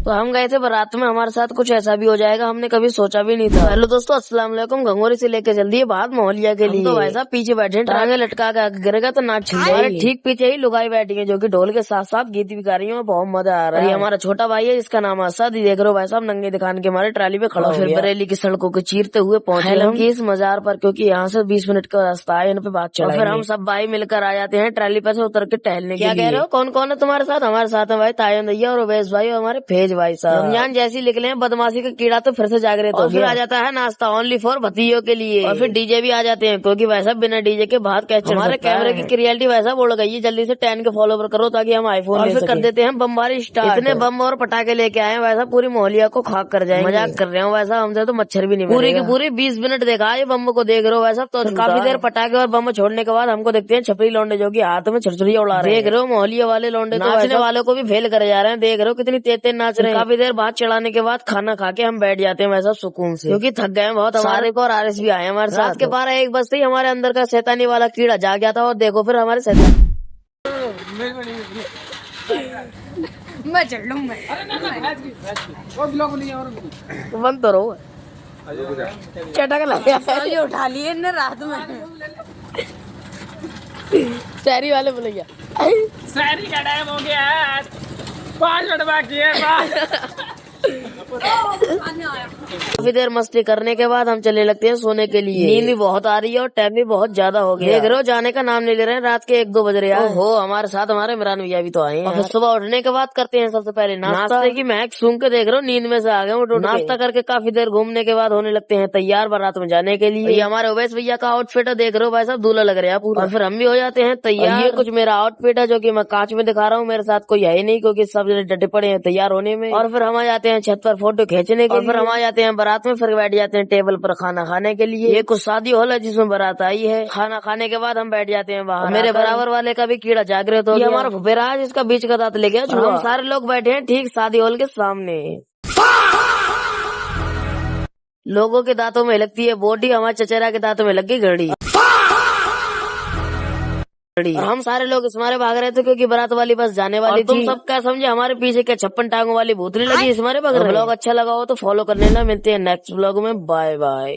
तो हम गए थे बारात में, हमारे साथ कुछ ऐसा भी हो जाएगा हमने कभी सोचा भी नहीं था। हेलो दोस्तों, अस्सलाम वालेकुम। घंगोरी से लेके चल दिए बात मोहलिया के लिए। तो भाई साहब पीछे बैठे, टांगे लटका के गिरेगा तो नाच छिल जाएगी। ठीक पीछे ही लुगाई बैठी है जो कि ढोल के साथ साथ गीत भी गा रही है, बहुत मजा आ रहा है। हमारा छोटा भाई है जिसका नाम असद, देख रहे हो भाई साहब नंगे दिखाने के हमारे ट्राली पे खड़ा, फिर बरेली की सड़कों को चीरते हुए पहुंचे हम इस मजार पर, क्योंकि यहाँ से 20 मिनट का रास्ता है, इन पे बात चला। फिर हम सब भाई मिलकर आ जाते हैं ट्राली पे से उतर के टहलने के लिए। क्या कह रहे हो, कौन कौन है तुम्हारे साथ? हमारे साथ है भाई तायन भैया और उवैस भाई और हमारे फेज भाई साहब। रमजान जैसी निकले बदमाशी का कीड़ा तो फिर से जागृत हो गया। फिर आ जाता है नाश्ता ओनली फॉर भतीजों के लिए, और फिर डीजे भी आ जाते हैं, क्योंकि वैसा बिना डीजे के बाहर कैच हमारे कैमरे की रियलिटी वैसा बोल गई है। जल्दी से 10 के फॉलोवर करो ताकि हम आईफोन ले सकें। कर देते हैं बमबारी स्टार्ट। इतने बम और पटाखे लेके आए वैसा पूरी मोहलिया को खाक कर जाएंगे। मजाक कर रहे हो वैसा, हमसे तो मच्छर भी नहीं। पूरी की पूरी 20 मिनट देखा ये बम को, देख रहे हो वैसा। तो काफी देर पटाखे और बम छोड़ने के बाद हमको देखते हैं छपरी लौंडे जो की हाथ में छुरछुरियां उड़ा रहे हैं। देख रहे हो मोहलिया वाले लौंडे नाचने वालों को भी फेल करे जा रहे हैं। देख रहे हो कितनी तेज नाच रहे हैं। काफी देर बाद चढ़ाने के बाद खाना खा के हम बैठ जाते हैं वैसा सुकून से, क्योंकि थक गए बहुत। हमारे को और आरएस भी आए हमारे साथ। के 12-1 बजते ही हमारे अंदर का शैतानी वाला कीड़ा जाग गया था। और देखो फिर हमारे शैतान मैं चढ़ लूँ मैं। बंद तो रहो, चटक लगा उठा लिए ने रात में। शहरी वाले बोलेंगे शहरी का टाइम हो गया है, 5 मिनट बाकी है। काफी देर मस्ती करने के बाद हम चले लगते हैं सोने के लिए। नींद भी बहुत आ रही है और टाइम भी बहुत ज्यादा हो गया। देख रहे हो जाने का नाम नहीं ले रहे हैं, रात के 1-2 बज रहे हैं। हो हमारे साथ हमारे इमरान भैया भी तो आए हैं। सुबह उठने के बाद करते हैं सबसे पहले नाश्ता की महक सूंघ के देख रहे हो नींद में से आ गए। नाश्ता करके काफी देर घूमने के बाद होने लगते हैं तैयार बारात में जाने के लिए। हमारे उवैस भैया का आउटफिट है, देख रहे हो भाई साहब दूल्हा लग रहा है पूरा। और फिर हम भी हो जाते हैं तैयार। ये कुछ मेरा आउटफिट है जो की मैं कांच में दिखा रहा हूँ, मेरे साथ कोई है ही नहीं क्योंकि सब जने डटे पड़े हैं तैयार होने में। और फिर हम आ जाते हैं छत पर फोटो खींचने के लिए। फिर हम आ जाते हैं बारात में, फिर बैठ जाते हैं टेबल पर खाना खाने के लिए। ये कुछ शादी हॉल है जिसमें बारात आई है। खाना खाने के बाद हम बैठ जाते हैं बाहर। मेरे बराबर वाले का भी कीड़ा जागृत हो गया। हमारा फुफेरा है जिसका बीच का दांत ले गया। हम सारे लोग बैठे हैं ठीक शादी हॉल के सामने। लोगों के दांतों में लगती है बॉडी, हमारे चचेरा के दांतों में लग गई घड़ी। और हम सारे लोग इस मारे भाग रहे थे क्योंकि बारात वाली बस जाने वाली थी। तुम सब क्या समझे, हमारे पीछे क्या 56 टांगों वाली भूतनी लगी इस मारे भाग रहे। ब्लॉग अच्छा लगा हो तो फॉलो करने ना। मिलते हैं नेक्स्ट ब्लॉग में, बाय बाय।